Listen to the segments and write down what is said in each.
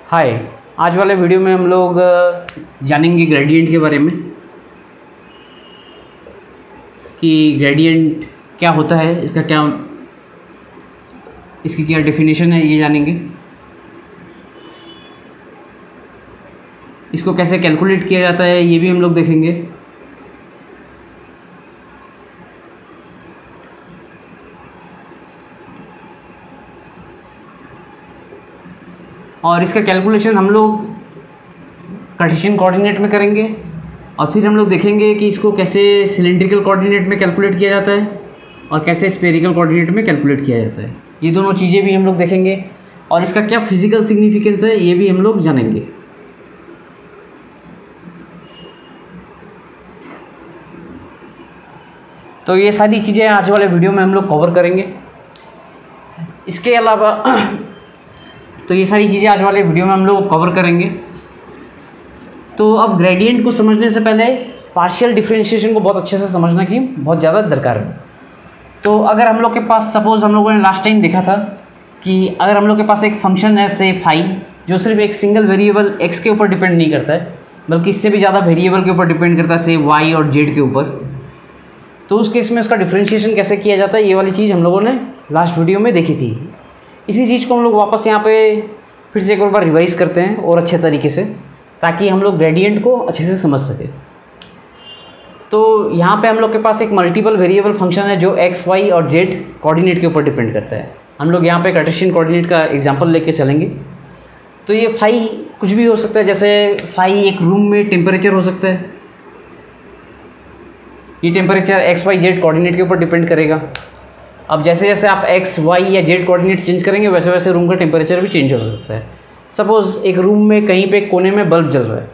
हाय। आज वाले वीडियो में हम लोग जानेंगे ग्रेडियंट के बारे में कि ग्रेडियंट क्या होता है, इसकी क्या डेफिनेशन है, ये जानेंगे। इसको कैसे कैलकुलेट किया जाता है ये भी हम लोग देखेंगे। और इसका कैलकुलेशन हम लोग कार्टेशियन कोऑर्डिनेट में करेंगे और फिर हम लोग देखेंगे कि इसको कैसे सिलेंड्रिकल कोऑर्डिनेट में कैलकुलेट किया जाता है और कैसे स्फेरिकल कोऑर्डिनेट में कैलकुलेट किया जाता है। ये दोनों चीज़ें भी हम लोग देखेंगे और इसका क्या फिजिकल सिग्निफिकेंस है ये भी हम लोग जानेंगे। तो ये सारी चीज़ें आज वाले वीडियो में हम लोग कवर करेंगे। इसके अलावा तो ये सारी चीज़ें आज वाले वीडियो में हम लोग कवर करेंगे। तो अब ग्रेडियंट को समझने से पहले पार्शियल डिफरेंशिएशन को बहुत अच्छे से समझना की बहुत ज़्यादा दरकार है। तो अगर हम लोग के पास सपोज़ हम लोगों ने लास्ट टाइम देखा था कि अगर हम लोग के पास एक फंक्शन है से फाई, जो सिर्फ एक सिंगल वेरिएबल एक्स के ऊपर डिपेंड नहीं करता है बल्कि इससे भी ज़्यादा वेरिएबल के ऊपर डिपेंड करता है, से वाई और जेड के ऊपर, तो उस केस में उसका डिफरेंशिएशन कैसे किया जाता है ये वाली चीज़ हम लोगों ने लास्ट वीडियो में देखी थी। इसी चीज़ को हम लोग वापस यहाँ पे फिर से एक बार रिवाइज करते हैं और अच्छे तरीके से, ताकि हम लोग ग्रेडियंट को अच्छे से समझ सकें। तो यहाँ पे हम लोग के पास एक मल्टीपल वेरिएबल फंक्शन है जो एक्स वाई और जेड कोऑर्डिनेट के ऊपर डिपेंड करता है। हम लोग यहाँ पे कार्टेशियन कोऑर्डिनेट का एग्जांपल लेके चलेंगे। तो ये फाई कुछ भी हो सकता है, जैसे फाई एक रूम में टेम्परेचर हो सकता है। ये temperature x y z coordinate के ऊपर डिपेंड करेगा। अब जैसे जैसे आप एक्स वाई या जेड कोऑर्डिनेट चेंज करेंगे वैसे वैसे रूम का टेम्परेचर भी चेंज हो सकता है। सपोज़ एक रूम में कहीं पे कोने में बल्ब जल रहा है,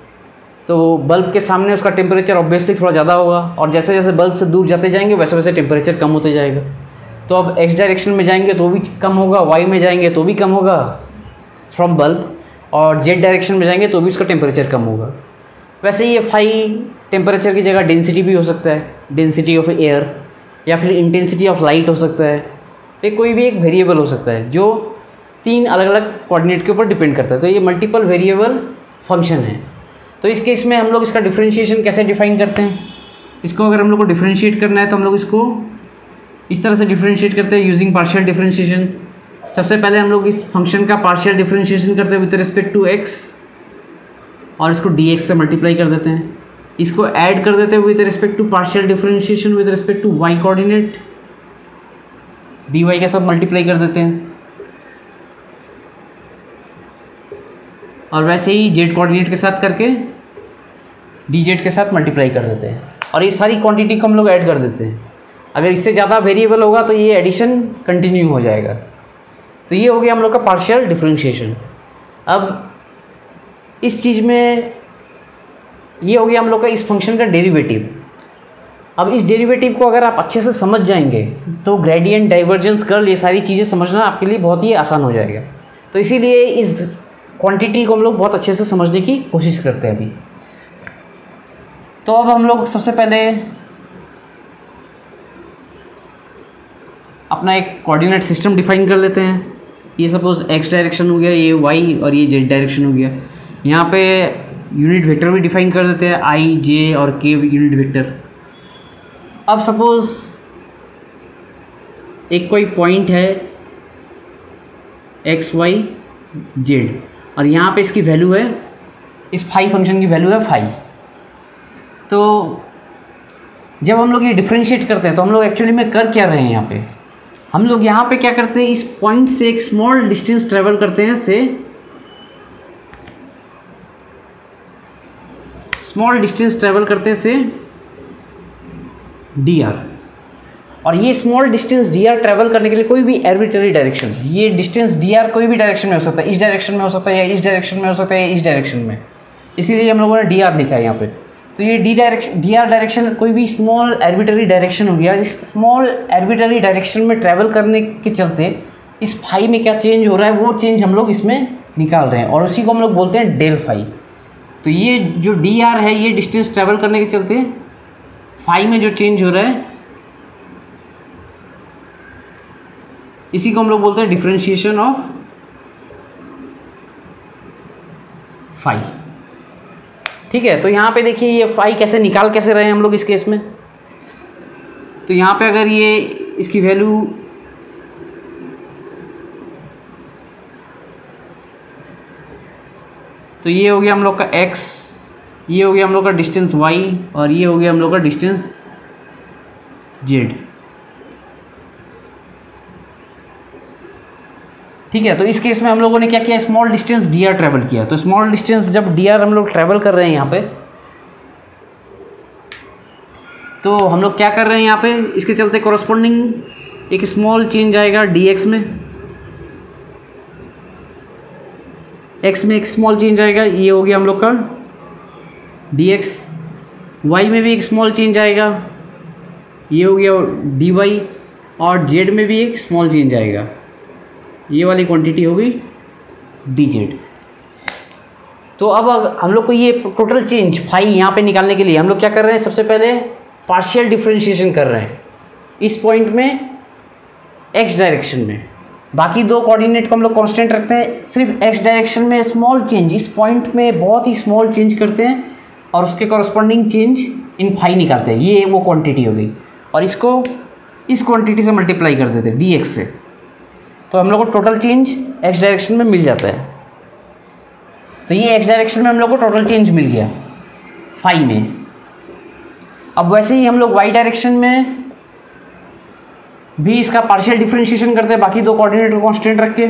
तो बल्ब के सामने उसका टेम्परेचर ऑब्वियसली थोड़ा ज़्यादा होगा और जैसे जैसे बल्ब से दूर जाते जाएंगे वैसे वैसे टेम्परेचर कम होते जाएगा। तो अब एक्स डायरेक्शन में जाएंगे तो भी कम होगा, वाई में जाएंगे तो भी कम होगा फ्रॉम बल्ब, और जेड डायरेक्शन में जाएंगे तो भी उसका टेम्परेचर कम होगा। वैसे ही फाई टेम्परेचर की जगह डेंसिटी भी हो सकता है, डेंसिटी ऑफ एयर, या फिर इंटेंसिटी ऑफ लाइट हो सकता है। ये कोई भी एक वेरिएबल हो सकता है जो 3 अलग अलग कोऑर्डिनेट के ऊपर डिपेंड करता है। तो ये मल्टीपल वेरिएबल फंक्शन है। तो इस केस में हम लोग इसका डिफरेंशिएशन कैसे डिफाइन करते हैं, इसको अगर हम लोग को डिफरेंशिएट करना है तो हम लोग इसको इस तरह से डिफरेंशिएट करते हैं यूजिंग पार्शियल डिफरेंशिएशन। सबसे पहले हम लोग इस फंक्शन का पार्शियल डिफरेंशिएशन करते हैं विद रिस्पेक्ट टू एक्स और इसको डी एक्स से मल्टीप्लाई कर देते हैं। इसको ऐड कर देते हैं with respect to partial differentiation with respect to y coordinate, d y के साथ मल्टीप्लाई कर देते हैं। और वैसे ही जेड कोऑर्डिनेट के साथ करके डी जेड के साथ मल्टीप्लाई कर देते हैं और ये सारी क्वांटिटी को हम लोग ऐड कर देते हैं। अगर इससे ज़्यादा वेरिएबल होगा तो ये एडिशन कंटिन्यू हो जाएगा। तो ये हो गया हम लोग का पार्शियल डिफरेंशिएशन। अब इस चीज़ में ये हो गया हम लोग का इस फंक्शन का डेरिवेटिव। अब इस डेरिवेटिव को अगर आप अच्छे से समझ जाएंगे तो ग्रेडियंट, डाइवर्जेंस, कर्ल, ये सारी चीज़ें समझना आपके लिए बहुत ही आसान हो जाएगा। तो इसीलिए इस क्वांटिटी को हम लोग बहुत अच्छे से समझने की कोशिश करते हैं अभी। तो अब हम लोग सबसे पहले अपना एक कोऑर्डिनेट सिस्टम डिफाइन कर लेते हैं। ये सपोज एक्स डायरेक्शन हो गया, ये वाई और ये जेड डायरेक्शन हो गया। यहाँ पे यूनिट वेक्टर भी डिफाइन कर देते हैं, आई, जे और के यूनिट वेक्टर। अब सपोज एक कोई पॉइंट है एक्स वाई जेड और यहाँ पे इसकी वैल्यू है, इस फाई फंक्शन की वैल्यू है फाई। तो जब हम लोग ये डिफरेंशिएट करते हैं तो हम लोग एक्चुअली में कर क्या रहे हैं यहाँ पे, हम लोग यहाँ पे क्या करते हैं, इस पॉइंट से एक स्मॉल डिस्टेंस ट्रेवल करते हैं, से स्मॉल डिस्टेंस ट्रेवल करते हैं से डी आर। और ये small distance D R travel करने के लिए कोई भी आर्बिट्ररी डायरेक्शन, ये डिस्टेंस डी आर कोई भी डायरेक्शन में हो सकता है, इस डायरेक्शन में हो सकता है या इस डायरेक्शन में हो सकता है या इस डायरेक्शन में, इसीलिए हम लोगों ने डी आर लिखा है यहाँ पे। तो ये डी आर डायरेक्शन कोई भी स्मॉल आर्बिट्ररी डायरेक्शन हो गया। इस स्मॉल आर्बिट्ररी डायरेक्शन में ट्रैवल करने के चलते इस फाई में क्या चेंज हो रहा है वो चेंज हम लोग इसमें निकाल रहे हैं और उसी को हम लोग बोलते हैं डेल फाई। तो ये जो डी आर है ये डिस्टेंस ट्रैवल करने के चलते फाई में जो चेंज हो रहा है इसी को हम लोग बोलते हैं डिफरेंशिएशन ऑफ फाई। ठीक है, तो यहाँ पे देखिए ये फाई कैसे निकाल कैसे रहे हैं हम लोग इस केस में। तो यहाँ पे अगर ये इसकी वैल्यू तो ये हो गया हम लोग का x, ये हो गया हम लोग का डिस्टेंस y और ये हो गया हम लोग का डिस्टेंस z। ठीक है, तो इस केस में हम लोगों ने क्या किया, स्मॉल डिस्टेंस dr ट्रेवल किया। तो स्मॉल डिस्टेंस जब dr हम लोग ट्रेवल कर रहे हैं यहाँ पे, तो हम लोग क्या कर रहे हैं यहाँ पे, इसके चलते कॉरस्पॉन्डिंग एक स्मॉल चेंज आएगा dx में, x में एक स्मॉल चेंज आएगा, ये हो गया हम लोग का dx, y में भी एक स्मॉल चेंज आएगा, ये हो गया dy, और z में भी एक स्मॉल चेंज आएगा, ये वाली क्वांटिटी हो गई dz। तो अब हम लोग को ये टोटल चेंज फाई यहाँ पे निकालने के लिए हम लोग क्या कर रहे हैं, सबसे पहले पार्शियल डिफरेंशिएशन कर रहे हैं इस पॉइंट में x डायरेक्शन में। बाकी दो कोऑर्डिनेट को हम लोग कांस्टेंट रखते हैं, सिर्फ x डायरेक्शन में स्मॉल चेंज इस पॉइंट में बहुत ही स्मॉल चेंज करते हैं और उसके कॉरस्पॉन्डिंग चेंज इन फाई निकालते हैं। ये वो क्वांटिटी हो गई और इसको इस क्वांटिटी से मल्टीप्लाई कर देते हैं dx से, तो हम लोग को टोटल चेंज x डायरेक्शन में मिल जाता है। तो ये x डायरेक्शन में हम लोग को टोटल चेंज मिल गया फाई में। अब वैसे ही हम लोग y डायरेक्शन में भी इसका पार्शियल डिफरेंशिएशन करते हैं बाकी दो कोऑर्डिनेट को कांस्टेंट रख के,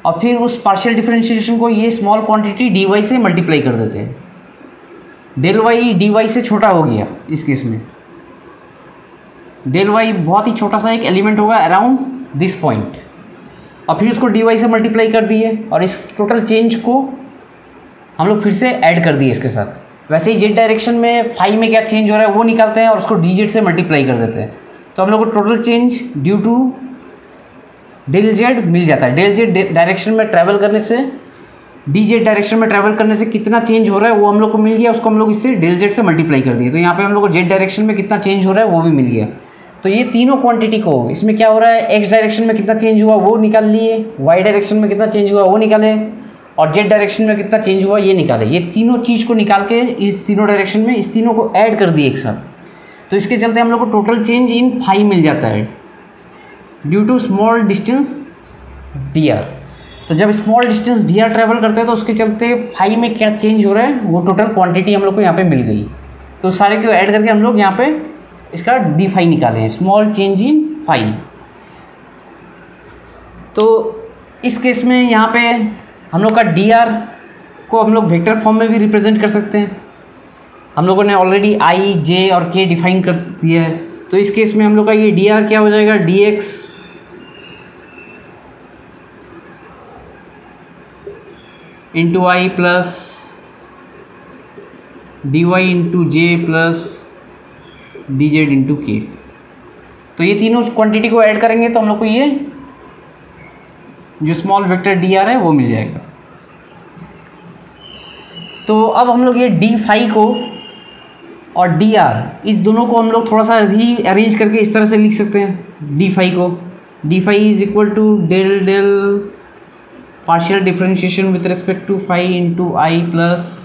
और फिर उस पार्शियल डिफरेंशिएशन को ये स्मॉल क्वांटिटी dy से मल्टीप्लाई कर देते हैं। डेल वाई dy से छोटा हो गया इस केस में, डेल वाई बहुत ही छोटा सा एक एलिमेंट होगा अराउंड दिस पॉइंट, और फिर उसको dy से मल्टीप्लाई कर दिए और इस टोटल चेंज को हम लोग फिर से ऐड कर दिए इसके साथ। वैसे ही z डायरेक्शन में फाई में क्या चेंज हो रहा है वो निकालते हैं और उसको dz से मल्टीप्लाई कर देते हैं, तो हम लोग को total change due to del z मिल जाता है। डेल z डायरेक्शन में ट्रैवल करने से dz डायरेक्शन में ट्रैवल करने से कितना चेंज हो रहा है वो हम लोग को मिल गया, उसको हम लोग इससे डेल z से मल्टीप्लाई कर दिए, तो यहाँ पे हम लोग को z डायरेक्शन में कितना चेंज हो रहा है वो भी मिल गया। तो ये तीनों क्वांटिटी को इसमें क्या हो रहा है, x डायरेक्शन में कितना चेंज हुआ वो निकाल लिए, y डायरेक्शन में कितना चेंज हुआ वो निकाले, और z डायरेक्शन में कितना चेंज हुआ ये निकाले। ये तीनों चीज़ को निकाल के इस तीनों डायरेक्शन में इस तीनों को ऐड कर दिए एक साथ, तो इसके चलते हम लोग को टोटल चेंज इन फाई मिल जाता है due to small distance dr। तो जब स्मॉल डिस्टेंस dr ट्रैवल करते हैं तो उसके चलते फाई में क्या चेंज हो रहा है वो टोटल क्वांटिटी हम लोग को यहाँ पे मिल गई। तो सारे को ऐड करके हम लोग यहाँ पे इसका डी फाई निकाले हैं, स्मॉल चेंज इन फाई। तो इस केस में यहाँ पे हम लोग का dr को हम लोग वेक्टर फॉर्म में भी रिप्रेजेंट कर सकते हैं। हम लोगों ने ऑलरेडी i, j और k डिफाइन कर दिया है, तो इस केस में हम लोग का ये dr क्या हो जाएगा, dx into i plus dy into J plus dz into के। तो ये तीनों क्वांटिटी को ऐड करेंगे तो हम लोग को ये जो स्मॉल वेक्टर dr है वो मिल जाएगा। तो अब हम लोग ये डी फाई को और dr इस दोनों को हम लोग थोड़ा सा री अरेंज करके इस तरह से लिख सकते हैं। डी फाई को d phi is equal to del del partial differentiation with respect to phi into i plus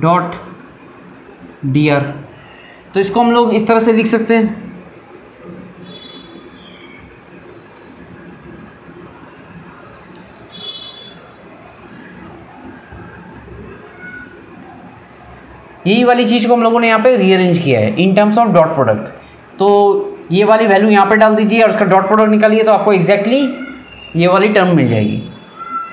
dot dr। तो इसको हम लोग इस तरह से लिख सकते हैं, यही वाली चीज़ को हम लोगों ने यहाँ पे रीअरेंज किया है in terms of dot product. तो ये वाली वैल्यू यहाँ पे डाल दीजिए और इसका डॉट प्रोडक्ट निकालिए तो आपको एग्जैक्टली ये वाली टर्म मिल जाएगी।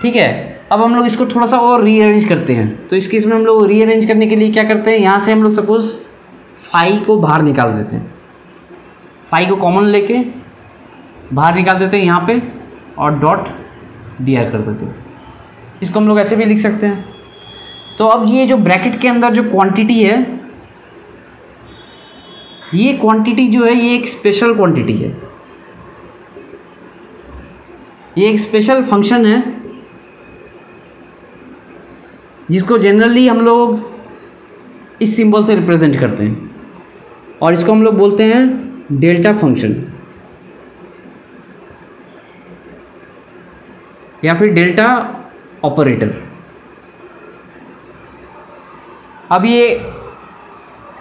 ठीक है, अब हम लोग इसको थोड़ा सा और रीअरेंज करते हैं। तो इस केस में हम लोग रीअरेंज करने के लिए क्या करते हैं, यहाँ से हम लोग सपोज फाई को बाहर निकाल देते हैं, फाई को कॉमन लेके बाहर निकाल देते हैं यहाँ पे और डॉट dr कर देते हैं। इसको हम लोग ऐसे भी लिख सकते हैं। तो अब ये जो ब्रैकेट के अंदर जो क्वांटिटी है, ये क्वांटिटी जो है ये एक स्पेशल क्वांटिटी है, ये एक स्पेशल फंक्शन है जिसको जनरली हम लोग इस सिंबल से रिप्रेजेंट करते हैं, और इसको हम लोग बोलते हैं डेल्टा फंक्शन या फिर डेल्टा ऑपरेटर। अब ये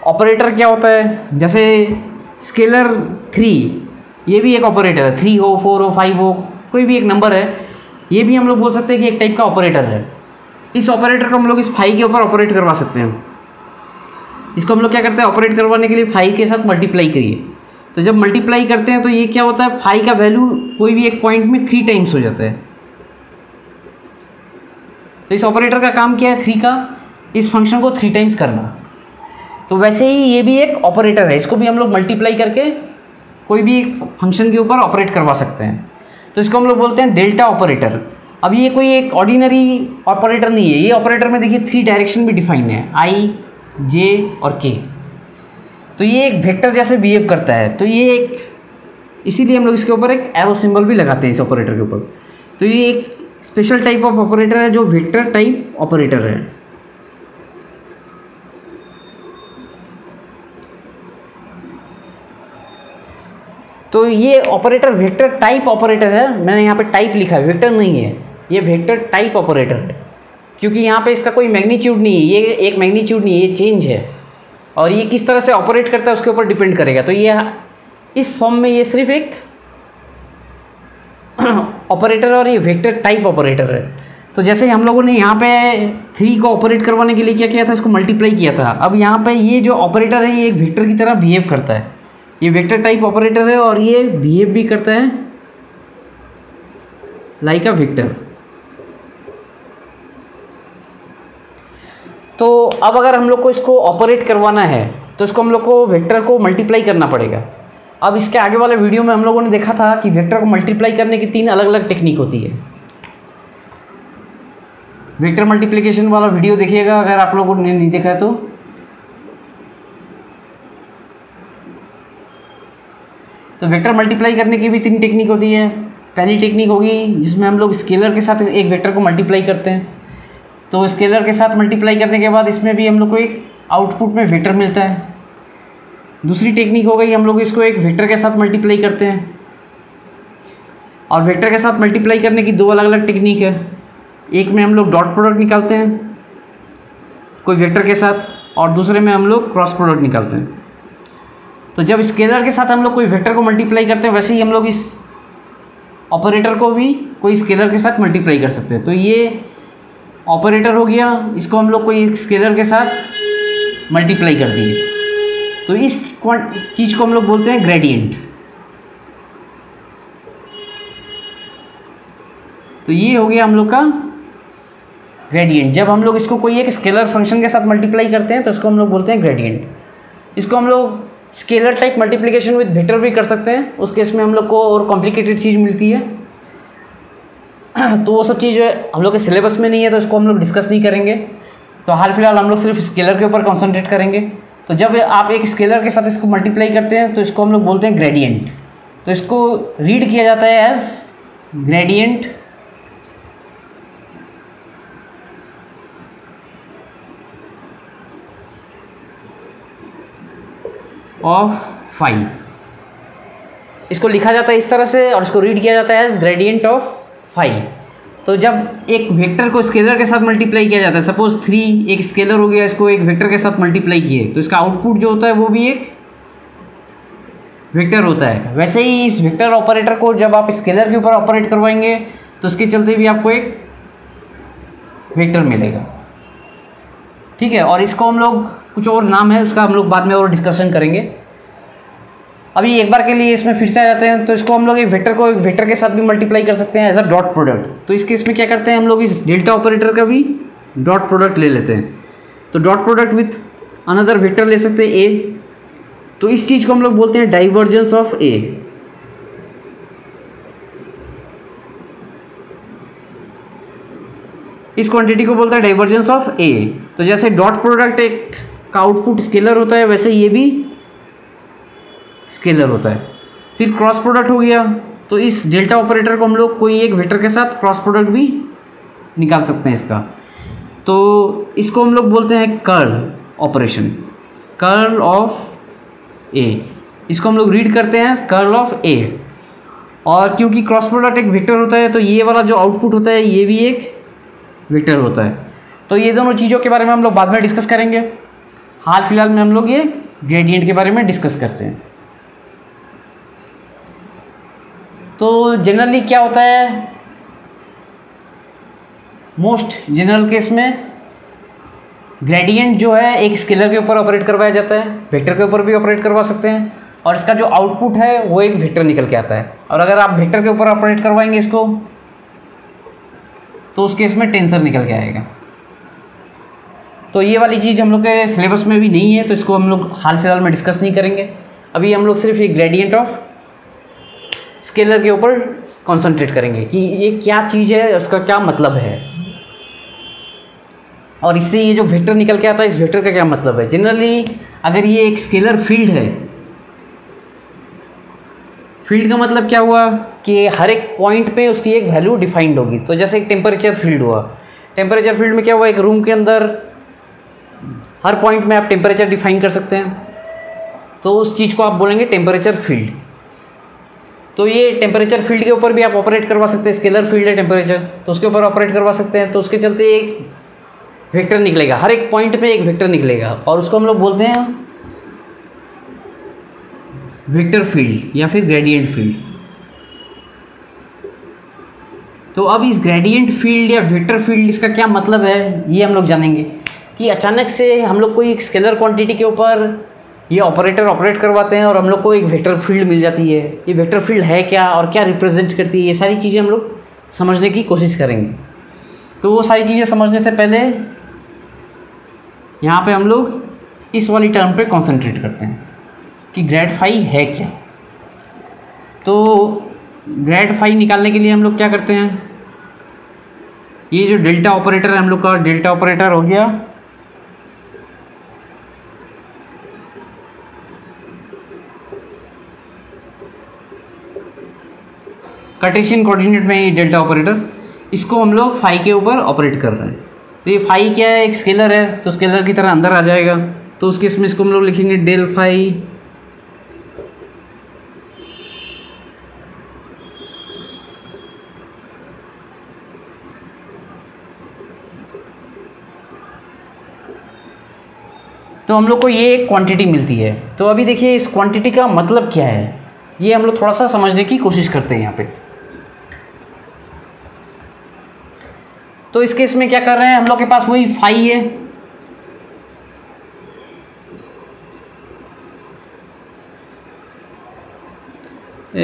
ऑपरेटर क्या होता है, जैसे स्केलर 3, ये भी एक ऑपरेटर है, 3 हो, 4 हो, 5 हो, कोई भी एक नंबर है, ये भी हम लोग बोल सकते हैं कि एक टाइप का ऑपरेटर है। इस ऑपरेटर को हम लोग इस 5 के ऊपर ऑपरेट करवा सकते हैं। इसको हम लोग क्या करते हैं, ऑपरेट करवाने के लिए 5 के साथ मल्टीप्लाई करिए। तो जब मल्टीप्लाई करते हैं तो ये क्या होता है, 5 का वैल्यू कोई भी एक पॉइंट में 3 टाइम्स हो जाता है। तो इस ऑपरेटर का काम क्या है, 3 का इस फंक्शन को 3 टाइम्स करना। तो वैसे ही ये भी एक ऑपरेटर है, इसको भी हम लोग मल्टीप्लाई करके कोई भी एक फंक्शन के ऊपर ऑपरेट करवा सकते हैं। तो इसको हम लोग बोलते हैं डेल्टा ऑपरेटर। अब ये कोई एक ऑर्डिनरी ऑपरेटर नहीं है, ये ऑपरेटर में देखिए 3 डायरेक्शन भी डिफाइन है, आई, जे और के। तो ये एक वेक्टर जैसे बिहेव करता है। तो ये एक, इसीलिए हम लोग इसके ऊपर एक एरो सिंबल भी लगाते हैं इस ऑपरेटर के ऊपर। तो ये एक स्पेशल टाइप ऑफ ऑपरेटर है जो वेक्टर टाइप ऑपरेटर है। तो ये ऑपरेटर वेक्टर टाइप ऑपरेटर है, मैंने यहाँ पे टाइप लिखा है, वेक्टर नहीं है, ये वेक्टर टाइप ऑपरेटर है, क्योंकि यहाँ पे इसका कोई मैग्नीट्यूड नहीं है, ये एक मैग्नीट्यूड नहीं है, ये चेंज है, और ये किस तरह से ऑपरेट करता है उसके ऊपर डिपेंड करेगा। तो ये इस फॉर्म में ये सिर्फ एक ऑपरेटर और ये वेक्टर टाइप ऑपरेटर है। तो जैसे हम लोगों ने यहाँ पे 3 को ऑपरेट करवाने के लिए क्या किया था, इसको मल्टीप्लाई किया था। अब यहाँ पे ये जो ऑपरेटर है ये एक वेक्टर की तरह बिहेव करता है, ये वेक्टर टाइप ऑपरेटर है और ये बिहेव भी करता है लाइक अ वेक्टर। तो अब अगर हम लोग को इसको ऑपरेट करवाना है तो इसको हम लोग को वेक्टर को मल्टीप्लाई करना पड़ेगा। अब इसके आगे वाले वीडियो में हम लोगों ने देखा था कि वेक्टर को मल्टीप्लाई करने की 3 अलग अलग टेक्निक होती है। वेक्टर मल्टीप्लिकेशन वाला वीडियो देखिएगा अगर आप लोगों ने नहीं देखा है तो। वेक्टर मल्टीप्लाई करने की भी 3 टेक्निक होती है। पहली टेक्निक होगी जिसमें हम लोग स्केलर के साथ एक वेक्टर को मल्टीप्लाई करते हैं। तो स्केलर के साथ मल्टीप्लाई करने के बाद इसमें भी हम लोग को एक आउटपुट में वेक्टर मिलता है। दूसरी टेक्निक हो गई, हम लोग इसको एक वेक्टर के साथ मल्टीप्लाई करते हैं, और वेक्टर के साथ मल्टीप्लाई करने की 2 अलग अलग टेक्निक है। एक में हम लोग डॉट प्रोडक्ट निकालते हैं कोई वेक्टर के साथ, और दूसरे में हम लोग क्रॉस प्रोडक्ट निकालते हैं। तो जब स्केलर के साथ हम लोग कोई वेक्टर को मल्टीप्लाई करते हैं, वैसे ही हम लोग इस ऑपरेटर को भी कोई स्केलर के साथ मल्टीप्लाई कर सकते हैं। तो ये ऑपरेटर हो गया, इसको हम लोग कोई स्केलर के साथ मल्टीप्लाई कर दिए, तो इस चीज़ को हम लोग बोलते हैं ग्रेडियंट। तो ये हो गया हम लोग का ग्रेडियंट। जब हम लोग इसको कोई एक स्केलर फंक्शन के साथ मल्टीप्लाई करते हैं तो इसको हम लोग बोलते हैं ग्रेडियंट। इसको हम लोग scalar type multiplication with vector भी कर सकते हैं, उस केस में हम लोग को और कॉम्प्लिकेटेड चीज़ मिलती है। तो वो सब चीज़ हम लोग के सिलेबस में नहीं है, तो इसको हम लोग डिस्कस नहीं करेंगे। तो हाल फिलहाल हम लोग सिर्फ स्केलर के ऊपर कॉन्सेंट्रेट करेंगे। तो जब आप एक स्केलर के साथ इसको मल्टीप्लाई करते हैं तो इसको हम लोग बोलते हैं ग्रेडियंट। तो इसको रीड किया जाता है एज ग्रेडियंट ऑफ 5। इसको लिखा जाता है इस तरह से और इसको रीड किया जाता है एज ग्रेडियंट ऑफ 5। तो जब एक वेक्टर को स्केलर के साथ मल्टीप्लाई किया जाता है, सपोज 3 एक स्केलर हो गया, इसको एक वेक्टर के साथ मल्टीप्लाई किए, तो इसका आउटपुट जो होता है वो भी एक वेक्टर होता है। वैसे ही इस वेक्टर ऑपरेटर को जब आप स्केलर के ऊपर ऑपरेट करवाएंगे तो उसके चलते भी आपको एक वेक्टर मिलेगा, ठीक है। और इसको हम लोग कुछ और नाम है उसका हम लोग बाद में और डिस्कशन करेंगे। अभी एक बार के लिए इसमें फिर से आ जाते हैं। तो इसको हम लोग एक वेक्टर को एक वेक्टर के साथ भी मल्टीप्लाई कर सकते हैं एज अ डॉट प्रोडक्ट। तो इस केस में क्या करते हैं, हम लोग इस डेल्टा ऑपरेटर का भी डॉट प्रोडक्ट ले लेते हैं। तो dot product with another vector ले सकते हैं ए। तो इस चीज़ को हम लोग बोलते हैं डाइवर्जेंस ऑफ ए। इस क्वांटिटी को बोलते हैं डाइवर्जेंस ऑफ ए। तो जैसे डॉट प्रोडक्ट एक का आउटपुट स्केलर होता है, वैसे ये भी स्केलर होता है। फिर क्रॉस प्रोडक्ट हो गया, तो इस डेल्टा ऑपरेटर को हम लोग कोई एक वेक्टर के साथ क्रॉस प्रोडक्ट भी निकाल सकते हैं इसका। तो इसको हम लोग बोलते हैं कर्ल ऑपरेशन, कर्ल ऑफ ए। इसको हम लोग रीड करते हैं कर्ल ऑफ ए। और क्योंकि क्रॉस प्रोडक्ट एक वेक्टर होता है तो ये वाला जो आउटपुट होता है ये भी एक वेक्टर होता है। तो ये दोनों चीज़ों के बारे में हम लोग बाद में डिस्कस करेंगे। हाल फिलहाल में हम लोग ये ग्रेडियंट के बारे में डिस्कस करते हैं। तो जनरली क्या होता है, मोस्ट जनरल केस में ग्रेडियंट जो है एक स्केलर के ऊपर ऑपरेट करवाया जाता है, वेक्टर के ऊपर भी ऑपरेट करवा सकते हैं, और इसका जो आउटपुट है वो एक वेक्टर निकल के आता है। और अगर आप वेक्टर के ऊपर ऑपरेट करवाएंगे इसको तो उस केस में टेंसर निकल के आएगा। तो ये वाली चीज़ हम लोग के सिलेबस में भी नहीं है, तो इसको हम लोग हाल फिलहाल में डिस्कस नहीं करेंगे। अभी हम लोग सिर्फ ये ग्रेडियंट ऑफ स्केलर के ऊपर कॉन्सेंट्रेट करेंगे कि ये क्या चीज़ है, उसका क्या मतलब है, और इससे ये जो वेक्टर निकल के आता है इस वेक्टर का क्या मतलब है। जनरली अगर ये एक स्केलर फील्ड है, फील्ड का मतलब क्या हुआ कि हर एक पॉइंट पे उसकी एक वैल्यू डिफाइंड होगी। तो जैसे एक टेम्परेचर फील्ड हुआ, टेम्परेचर फील्ड में क्या हुआ, एक रूम के अंदर हर पॉइंट में आप टेम्परेचर डिफाइन कर सकते हैं, तो उस चीज़ को आप बोलेंगे टेम्परेचर फील्ड। तो ये टेम्परेचर फील्ड के ऊपर भी आप ऑपरेट करवा सकते हैं, स्केलर फील्ड है टेम्परेचर तो उसके ऊपर ऑपरेट करवा सकते हैं। तो उसके चलते एक वेक्टर निकलेगा, हर एक पॉइंट पे एक वेक्टर निकलेगा, और उसको हम लोग बोलते हैं वेक्टर फील्ड या फिर ग्रेडियंट फील्ड। तो अब इस ग्रेडियंट फील्ड या वेक्टर फील्ड इसका क्या मतलब है ये हम लोग जानेंगे कि अचानक से हम लोग कोई एक स्केलर क्वांटिटी के ऊपर ये ऑपरेटर ऑपरेट करवाते हैं और हम लोग को एक वेक्टर फील्ड मिल जाती है। ये वेक्टर फील्ड है क्या और क्या रिप्रेजेंट करती है, ये सारी चीज़ें हम लोग समझने की कोशिश करेंगे। तो वो सारी चीज़ें समझने से पहले यहाँ पे हम लोग इस वाली टर्म पे कंसंट्रेट करते हैं कि ग्रेड फाई है क्या। तो ग्रेड फाई निकालने के लिए हम लोग क्या करते हैं, ये जो डेल्टा ऑपरेटर है हम लोग का, डेल्टा ऑपरेटर हो गया कार्टेशियन कोऑर्डिनेट में, ये डेल्टा ऑपरेटर, इसको हम लोग फाई के ऊपर ऑपरेट कर रहे हैं। तो ये फाई क्या है, एक स्केलर है, तो स्केलर की तरह अंदर आ जाएगा। तो उस केस में इसको हम लोग लिखेंगे डेल फाई तो हम लोग को ये एक क्वांटिटी मिलती है। तो अभी देखिए इस क्वांटिटी का मतलब क्या है, ये हम लोग थोड़ा सा समझने की कोशिश करते हैं यहाँ पे। तो इस केस में क्या कर रहे हैं, हम लोग के पास वही फाई है,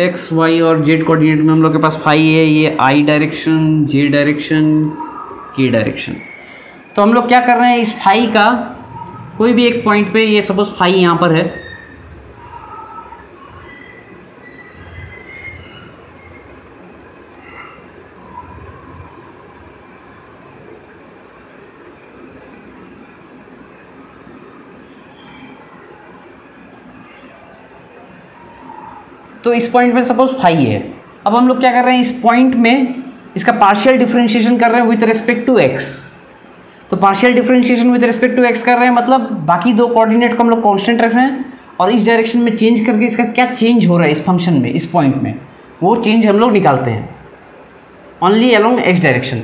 एक्स वाई और जेड कोऑर्डिनेट में हम लोग के पास फाई है, ये आई डायरेक्शन, जे डायरेक्शन, के डायरेक्शन। तो हम लोग क्या कर रहे हैं, इस फाई का कोई भी एक पॉइंट पे, ये सपोज फाई यहाँ पर है, तो इस पॉइंट में सपोज फाई है। अब हम लोग क्या कर रहे हैं, इस पॉइंट में इसका पार्शियल डिफरेंशिएशन कर रहे हैं विथ रिस्पेक्ट टू एक्स। तो partial differentiation with respect to x कर रहे हैं, मतलब बाकी दो कोऑर्डिनेट को हम लोग कांस्टेंट रख रहे हैं और इस डायरेक्शन में चेंज करके इसका क्या चेंज हो रहा है इस फंक्शन में, इस पॉइंट में, वो चेंज हम लोग निकालते हैं ओनली अलोंग एक्स डायरेक्शन।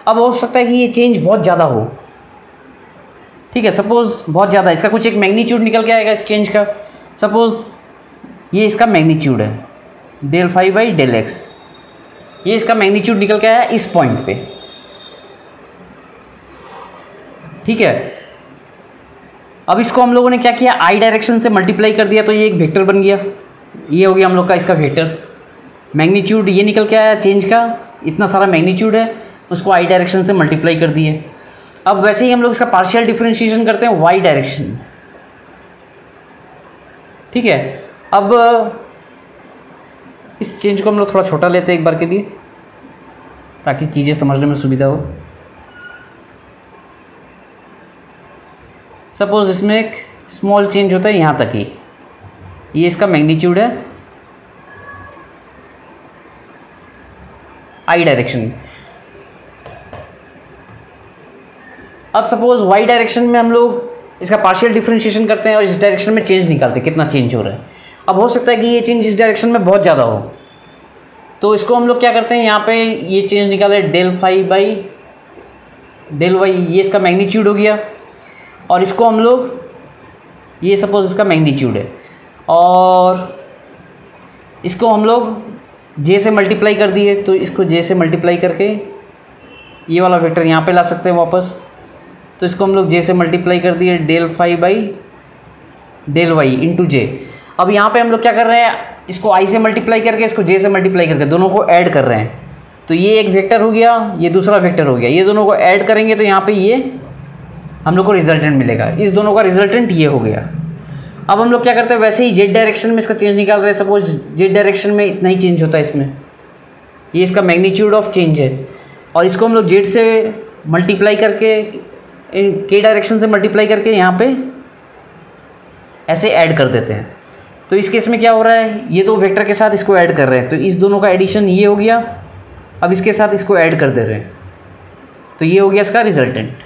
अब हो सकता है कि ये चेंज बहुत ज़्यादा हो, ठीक है, सपोज बहुत ज़्यादा, इसका कुछ एक मैग्नीट्यूड निकल के आएगा इस चेंज का। सपोज ये इसका मैग्नीट्यूड है del phi by del x, ये इसका मैग्नीट्यूड निकल के आया इस पॉइंट पे, ठीक है। अब इसको हम लोगों ने क्या किया, आई डायरेक्शन से मल्टीप्लाई कर दिया, तो ये एक वेक्टर बन गया, ये हो गया हम लोग का इसका वेक्टर। मैग्नीट्यूड ये निकल के आया चेंज का, इतना सारा मैग्नीट्यूड है, उसको आई डायरेक्शन से मल्टीप्लाई कर दिए। अब वैसे ही हम लोग इसका पार्शियल डिफरेंशिएशन करते हैं वाई डायरेक्शन, ठीक है। अब इस चेंज को हम लोग थोड़ा छोटा लेते हैं एक बार के लिए, ताकि चीज़ें समझने में सुविधा हो। सपोज इसमें एक स्मॉल चेंज होता है यहाँ तक ही, ये इसका मैग्नीट्यूड है आई डायरेक्शन। अब सपोज वाई डायरेक्शन में हम लोग इसका पार्शियल डिफरेंशिएशन करते हैं और इस डायरेक्शन में चेंज निकालते हैं कितना चेंज हो रहा है। अब हो सकता है कि ये चेंज इस डायरेक्शन में बहुत ज़्यादा हो, तो इसको हम लोग क्या करते हैं, यहाँ पे ये चेंज निकाले del phi by del y, ये इसका मैग्नीट्यूड हो गया। और इसको हम लोग, ये सपोज इसका मैग्नीट्यूड है और इसको हम लोग जे से मल्टीप्लाई कर दिए, तो इसको जे से मल्टीप्लाई करके ये वाला वेक्टर यहाँ पे ला सकते हैं वापस। तो इसको हम लोग जे से मल्टीप्लाई कर दिए del phi by del y into j. अब यहाँ पे हम लोग क्या कर रहे हैं, इसको आई से मल्टीप्लाई करके इसको जे से मल्टीप्लाई करके दोनों को ऐड कर रहे हैं। तो ये एक वेक्टर हो गया, ये दूसरा वेक्टर हो गया, ये दोनों को ऐड करेंगे तो यहाँ पे ये हम लोग को रिजल्टेंट मिलेगा। इस दोनों का रिजल्टेंट ये हो गया। अब हम लोग क्या करते हैं, वैसे ही जेड डायरेक्शन में इसका चेंज निकाल रहे हैं। सपोज जेड डायरेक्शन में इतना ही चेंज होता है इसमें, ये इसका मैग्नीट्यूड ऑफ चेंज है। और इसको हम लोग जेड से मल्टीप्लाई करके के डायरेक्शन से मल्टीप्लाई करके यहाँ पे ऐसे ऐड कर देते हैं। तो इस केस में क्या हो रहा है, ये दो वेक्टर के साथ इसको ऐड कर रहे हैं, तो इस दोनों का एडिशन ये हो गया। अब इसके साथ इसको ऐड कर दे रहे हैं, तो ये हो गया इसका रिजल्टेंट।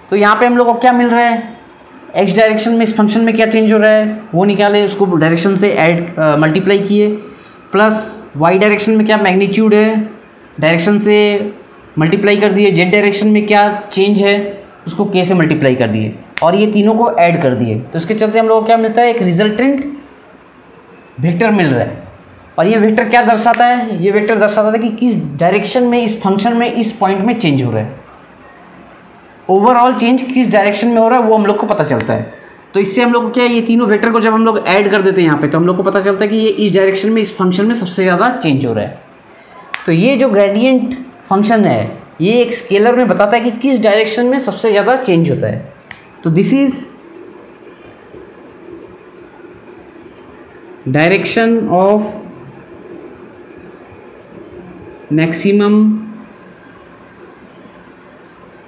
तो यहाँ पे हम लोग को क्या मिल रहा है, एक्स डायरेक्शन में इस फंक्शन में क्या चेंज हो रहा है वो निकाले, उसको डायरेक्शन से ऐड मल्टीप्लाई किए, प्लस वाई डायरेक्शन में क्या मैग्नीट्यूड है डायरेक्शन से मल्टीप्लाई कर दिए, जेड डायरेक्शन में क्या चेंज है उसको के से मल्टीप्लाई कर दिए और ये तीनों को ऐड कर दिए। तो इसके चलते हम लोग को क्या मिलता है, एक रिजल्टेंट वेक्टर मिल रहा है। और ये वेक्टर क्या दर्शाता है, ये वेक्टर दर्शाता है कि किस डायरेक्शन में इस फंक्शन में इस पॉइंट में चेंज हो रहा है। ओवरऑल चेंज किस डायरेक्शन में हो रहा है वो हम लोग को पता चलता है। तो इससे हम लोग को क्या, ये तीनों वेक्टर को जब हम लोग ऐड कर देते हैं यहाँ पे, तो हम लोग को पता चलता है कि ये इस डायरेक्शन में इस फंक्शन में सबसे ज़्यादा चेंज हो रहा है। तो ये जो ग्रेडियंट फंक्शन है ये एक स्केलर में बताता है कि किस डायरेक्शन में सबसे ज़्यादा चेंज होता है। तो this is direction of maximum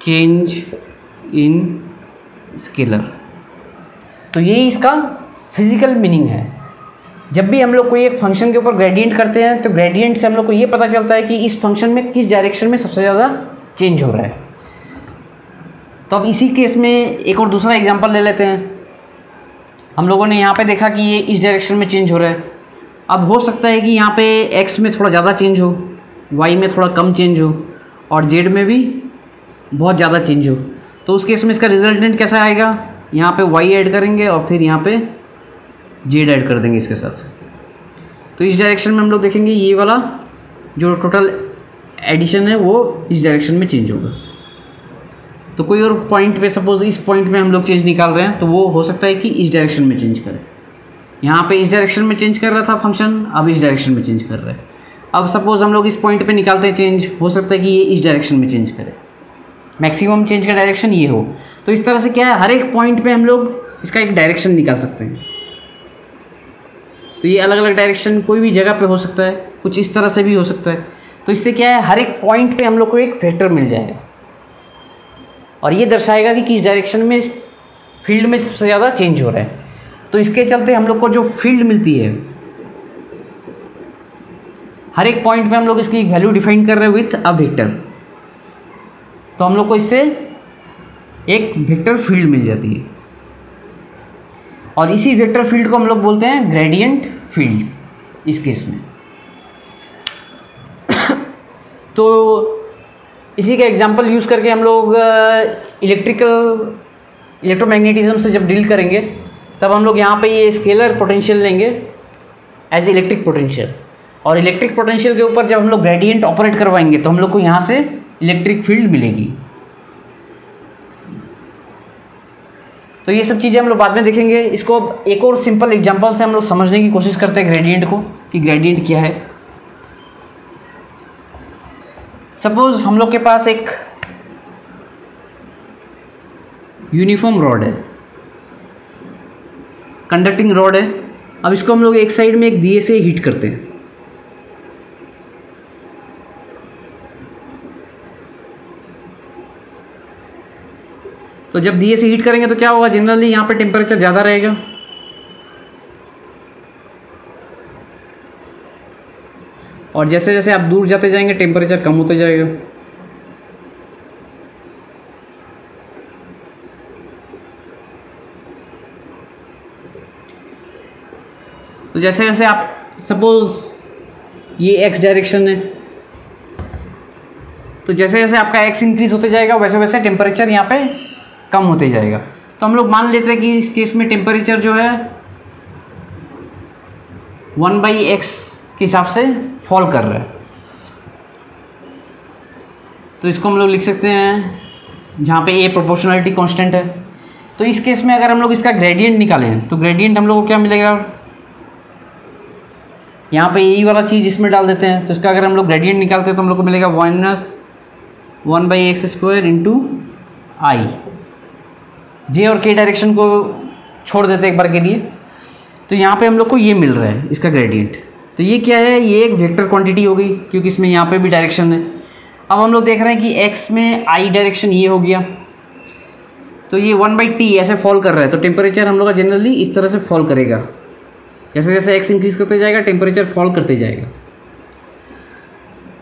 change in scalar. तो यही इसका फिजिकल मीनिंग है। जब भी हम लोग कोई एक फंक्शन के ऊपर ग्रेडियंट करते हैं तो ग्रेडियंट से हम लोग को ये पता चलता है कि इस फंक्शन में किस डायरेक्शन में सबसे ज़्यादा चेंज हो रहा है। तो अब इसी केस में एक और दूसरा एग्जांपल ले लेते हैं। हम लोगों ने यहाँ पे देखा कि ये इस डायरेक्शन में चेंज हो रहा है। अब हो सकता है कि यहाँ पे एक्स में थोड़ा ज़्यादा चेंज हो, वाई में थोड़ा कम चेंज हो और जेड में भी बहुत ज़्यादा चेंज हो। तो उस केस में इसका रिजल्टेंट कैसा आएगा, यहाँ पे वाई ऐड करेंगे और फिर यहाँ पे जेड ऐड कर देंगे इसके साथ। तो इस डायरेक्शन में हम लोग देखेंगे ये वाला जो टोटल एडिशन है वो इस डायरेक्शन में चेंज होगा। तो कोई और पॉइंट पे, सपोज इस पॉइंट में हम लोग चेंज निकाल रहे हैं तो वो हो सकता है कि इस डायरेक्शन में चेंज करे। यहाँ पे इस डायरेक्शन में चेंज कर रहा था फंक्शन, अब इस डायरेक्शन में चेंज कर रहा है। अब सपोज हम लोग इस पॉइंट पे निकालते हैं चेंज, हो सकता है कि ये इस डायरेक्शन में चेंज करे, मैक्सिमम चेंज का डायरेक्शन ये हो। तो इस तरह से क्या है, हर एक पॉइंट पे हम लोग इसका एक डायरेक्शन निकाल सकते हैं। तो ये अलग अलग डायरेक्शन कोई भी जगह पे हो सकता है, कुछ इस तरह से भी हो सकता है। तो इससे क्या है, हर एक पॉइंट पे हम लोग को एक वेक्टर मिल जाएगा और ये दर्शाएगा कि किस डायरेक्शन में इस फील्ड में सबसे ज़्यादा चेंज हो रहा है। तो इसके चलते हम लोग को जो फील्ड मिलती है, हर एक पॉइंट पे हम लोग इसकी एक वैल्यू डिफाइन कर रहे हैं विथ अ वेक्टर। तो हम लोग को इससे एक वेक्टर फील्ड मिल जाती है और इसी वेक्टर फील्ड को हम लोग बोलते हैं ग्रेडियंट फील्ड इस केस में। तो इसी का एग्जांपल यूज़ करके हम लोग इलेक्ट्रोमैग्नेटिज्म से जब डील करेंगे तब हम लोग यहाँ पे ये स्केलर पोटेंशियल लेंगे एज इलेक्ट्रिक पोटेंशियल, और इलेक्ट्रिक पोटेंशियल के ऊपर जब हम लोग ग्रेडियंट ऑपरेट करवाएंगे तो हम लोग को यहाँ से इलेक्ट्रिक फील्ड मिलेगी। तो ये सब चीज़ें हम लोग बाद में देखेंगे। इसको अब एक और सिंपल एग्जांपल से हम लोग समझने की कोशिश करते हैं ग्रेडियंट को, कि ग्रेडियंट क्या है। सपोज हम लोग के पास एक यूनिफॉर्म रॉड है, कंडक्टिंग रॉड है। अब इसको हम लोग एक साइड में एक दिए से हीट करते हैं। तो जब दिए से हीट करेंगे तो क्या होगा, जनरली यहाँ पे टेम्परेचर ज़्यादा रहेगा और जैसे जैसे आप दूर जाते जाएंगे टेम्परेचर कम होते जाएगा। तो जैसे जैसे आप सपोज़ ये एक्स डायरेक्शन है, तो जैसे जैसे आपका एक्स इंक्रीज होते जाएगा वैसे वैसे टेम्परेचर यहाँ पे कम होते जाएगा। तो हम लोग मान लेते हैं कि इस केस में टेम्परेचर जो है 1/x के हिसाब से फॉल कर रहा है। तो इसको हम लोग लिख सकते हैं जहाँ पे a प्रोपोर्शनलिटी कांस्टेंट है। तो इस केस में अगर हम लोग इसका ग्रेडियंट निकालें तो ग्रेडियंट हम लोग को क्या मिलेगा, यहाँ पे यही वाला चीज़ इसमें डाल देते हैं। तो इसका अगर हम लोग ग्रेडियंट निकालते हैं तो हम लोग को मिलेगा -1/x² इंटू आई। जे और के डायरेक्शन को छोड़ देते हैं एक बार के लिए। तो यहाँ पे हम लोग को ये मिल रहा है इसका ग्रेडियंट। तो ये क्या है, ये एक वेक्टर क्वांटिटी हो गई क्योंकि इसमें यहाँ पे भी डायरेक्शन है। अब हम लोग देख रहे हैं कि x में आई डायरेक्शन ये हो गया, तो ये 1/t ऐसे फॉल कर रहा है। तो टेम्परेचर हम लोग का जनरली इस तरह से फॉल करेगा, जैसे जैसे x इंक्रीज करते जाएगा टेम्परेचर फॉल करते जाएगा।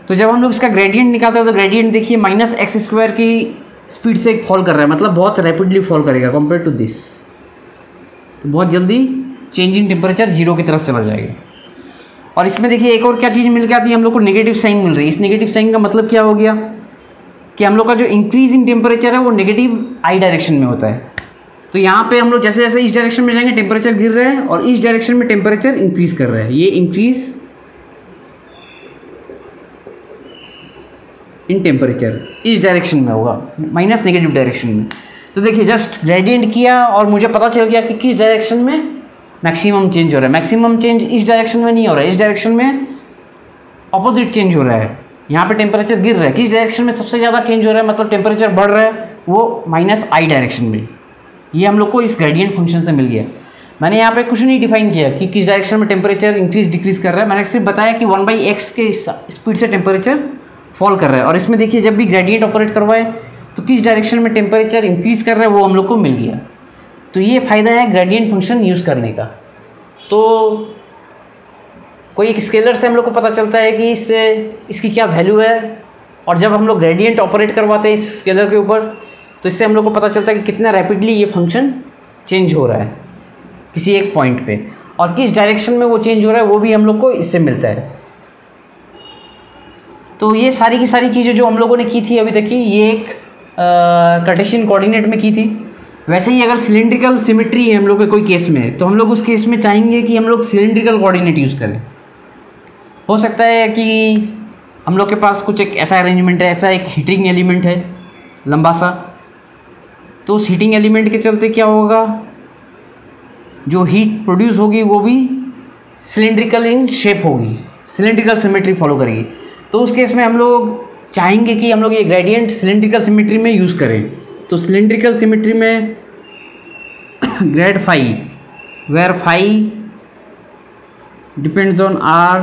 तो जब हम लोग इसका ग्रेडियंट निकालते हैं तो ग्रेडियंट देखिए -x² की स्पीड से फॉल कर रहा है, मतलब बहुत रैपिडली फॉल करेगा कंपेयर टू दिस। तो बहुत जल्दी चेंज इन टेम्परेचर 0 की तरफ चला जाएगा। और इसमें देखिए एक और क्या चीज़ मिल के आती है, हम लोग को नेगेटिव साइन मिल रही है। इस नेगेटिव साइन का मतलब क्या हो गया कि हम लोग का जो इंक्रीज इन टेम्परेचर है वो नेगेटिव आई डायरेक्शन में होता है। तो यहाँ पे हम लोग जैसे जैसे इस डायरेक्शन में जाएंगे टेम्परेचर गिर रहा है और इस डायरेक्शन में टेम्परेचर इंक्रीज कर रहा है। ये इंक्रीज इन टेम्परेचर इस डायरेक्शन में होगा, माइनस नेगेटिव डायरेक्शन में। तो देखिए जस्ट ग्रेडियंट किया और मुझे पता चल गया कि किस डायरेक्शन में मैक्सिमम चेंज हो रहा है। मैक्सिमम चेंज इस डायरेक्शन में नहीं हो रहा है, इस डायरेक्शन में ऑपोजिट चेंज हो रहा है। यहाँ पे टेम्परेचर गिर रहा है, किस डायरेक्शन में सबसे ज़्यादा चेंज हो रहा है मतलब टेम्परेचर बढ़ रहा है, वो -i डायरेक्शन में। ये हम लोग को इस ग्रेडियंट फंक्शन से मिल गया। मैंने यहाँ पे कुछ नहीं डिफाइन किया कि किस डायरेक्शन में टेम्परेचर इंक्रीज डिक्रीज कर रहा है, मैंने सिर्फ बताया कि 1/x के स्पीड से टेम्परेचर फॉल कर रहा है। और इसमें देखिए जब भी ग्रेडियंट ऑपरेट करवाए तो किस डायरेक्शन में टेम्परेचर इंक्रीज कर रहा है वो हम लोग को मिल गया। तो ये फ़ायदा है ग्रेडियंट फंक्शन यूज़ करने का। तो कोई एक स्केलर से हम लोग को पता चलता है कि इससे इसकी क्या वैल्यू है, और जब हम लोग ग्रेडियंट ऑपरेट करवाते हैं इस स्केलर के ऊपर तो इससे हम लोग को पता चलता है कि कितना रैपिडली ये फंक्शन चेंज हो रहा है किसी एक पॉइंट पे, और किस डायरेक्शन में वो चेंज हो रहा है वो भी हम लोग को इससे मिलता है। तो ये सारी की सारी चीज़ें जो हम लोगों ने की थी अभी तक की, ये एक कार्टेशियन कोऑर्डिनेट में की थी। वैसे ही अगर सिलेंड्रिकल सिमेट्री है हम लोग के कोई केस में, तो हम लोग उस केस में चाहेंगे कि हम लोग सिलेंड्रिकल कोऑर्डिनेट यूज़ करें। हो सकता है कि हम लोग के पास कुछ एक ऐसा अरेंजमेंट है, ऐसा एक हीटिंग एलिमेंट है लंबा सा, तो उस हीटिंग एलिमेंट के चलते क्या होगा, जो हीट प्रोड्यूस होगी वो भी सिलेंड्रिकल इन शेप होगी, सिलेंड्रिकल सिमेट्री फॉलो करेगी। तो उस केस में हम लोग चाहेंगे कि हम लोग ये ग्रेडियंट सिलेंड्रिकल सिमेट्री में यूज़ करें। तो सिलेंड्रिकल सिमेट्री में grad phi, where phi depends on r,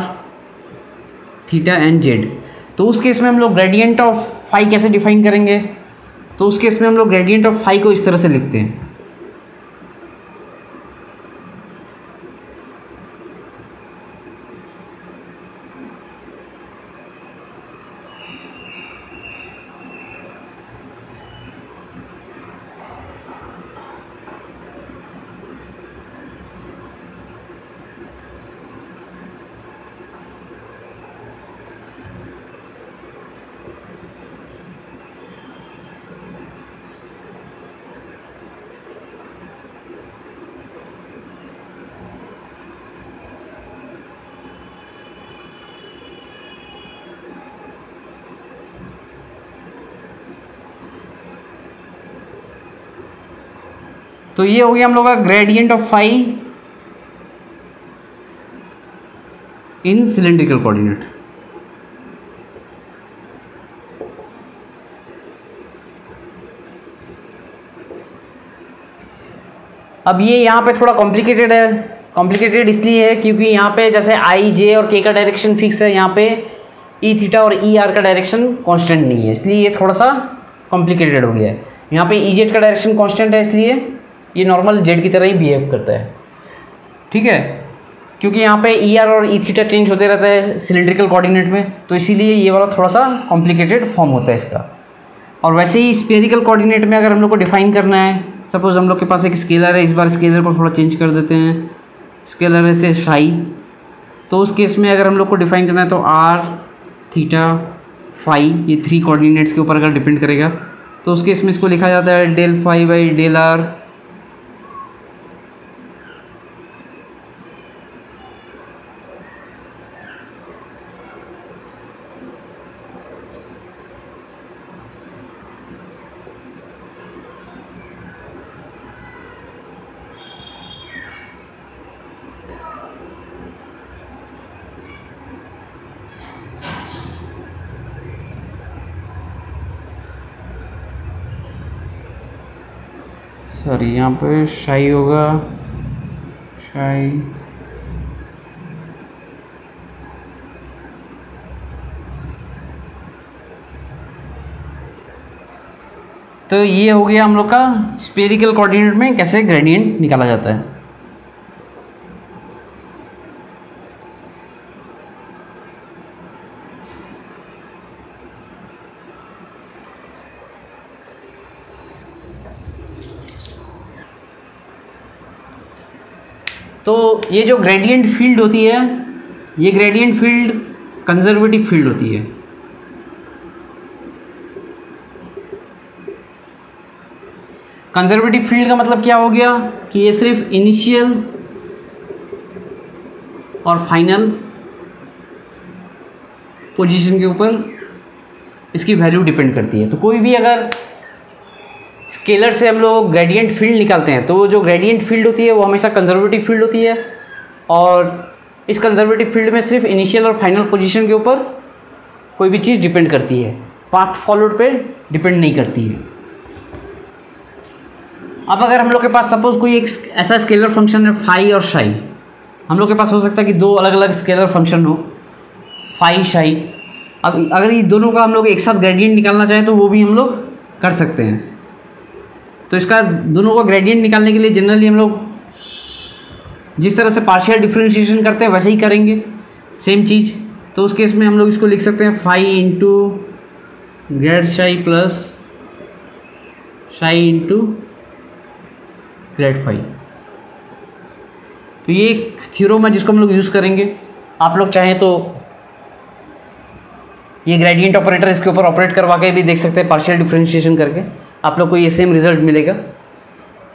theta and z. तो उस केस में हम लोग ग्रेडियंट ऑफ फाई कैसे डिफाइन करेंगे, तो उस केस में हम लोग ग्रेडियंट ऑफ फाई को इस तरह से लिखते हैं। तो ये हो गया हम लोग का gradient of phi in cylindrical coordinate. अब ये यहाँ पे थोड़ा कॉम्प्लिकेटेड है। कॉम्प्लिकेटेड इसलिए है क्योंकि यहाँ पे जैसे आई, जे और के का डायरेक्शन फिक्स है, यहाँ पे ई थीटा और ई आर का डायरेक्शन कांस्टेंट नहीं है, इसलिए ये थोड़ा सा कॉम्प्लिकेटेड हो गया है। यहाँ पे ई जेड का डायरेक्शन कांस्टेंट है, इसलिए ये नॉर्मल जेड की तरह ही बिहेव करता है, ठीक है। क्योंकि यहाँ पे ई आर और ई थीटा चेंज होते रहता है सिलेंड्रिकल कोऑर्डिनेट में, तो इसीलिए ये वाला थोड़ा सा कॉम्प्लिकेटेड फॉर्म होता है इसका। और वैसे ही स्फेरिकल कोऑर्डिनेट में अगर हम लोग को डिफाइन करना है, सपोज हम लोग के पास एक स्केलर है, इस बार स्केलर को थोड़ा चेंज कर देते हैं, स्केलर है से साई, तो उस केस में अगर हम लोग को डिफाइन करना है तो आर थीटा फाई ये 3 कोऑर्डिनेट्स के ऊपर अगर डिपेंड करेगा तो उस केस में इसको लिखा जाता है del phi by del r sorry यहाँ पे शाई होगा शाई तो ये हो गया हम लोग का स्फेरिकल कोऑर्डिनेट में कैसे ग्रेडियंट निकाला जाता है। तो ये जो ग्रेडियंट फील्ड होती है ये ग्रेडियंट फील्ड कंजर्वेटिव फील्ड होती है। कंजर्वेटिव फील्ड का मतलब क्या हो गया कि ये सिर्फ इनिशियल और फाइनल पोजीशन के ऊपर इसकी वैल्यू डिपेंड करती है। तो कोई भी अगर स्केलर से हम लोग ग्रेडियंट फील्ड निकालते हैं तो वो जो ग्रेडियंट फील्ड होती है वो हमेशा कंजर्वेटिव फील्ड होती है और इस कंजर्वेटिव फील्ड में सिर्फ इनिशियल और फाइनल पोजीशन के ऊपर कोई भी चीज़ डिपेंड करती है, पाथ फॉलोड पे डिपेंड नहीं करती है। अब अगर हम लोग के पास सपोज कोई एक ऐसा स्केलर फंक्शन है फाई और शाई, हम लोग के पास हो सकता है कि 2 अलग अलग स्केलर फंक्शन हो फाई शाई। अब अगर ये दोनों का हम लोग एक साथ ग्रेडियंट निकालना चाहें तो वो भी हम लोग कर सकते हैं। तो इसका दोनों का ग्रेडियंट निकालने के लिए जनरली हम लोग जिस तरह से पार्शियल डिफरेंशिएशन करते हैं वैसे ही करेंगे सेम चीज़। तो उस केस में हम लोग इसको लिख सकते हैं फाई इंटू ग्रेड शाई प्लस शाई इंटू ग्रेड फाई। तो ये एक थ्योरम है जिसको हम लोग यूज़ करेंगे। आप लोग चाहें तो ये ग्रेडियंट ऑपरेटर इसके ऊपर ऑपरेट करवा के भी देख सकते हैं पार्शियल डिफरेंशिएशन करके, आप लोग को ये सेम रिजल्ट मिलेगा।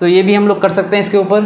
तो ये भी हम लोग कर सकते हैं इसके ऊपर।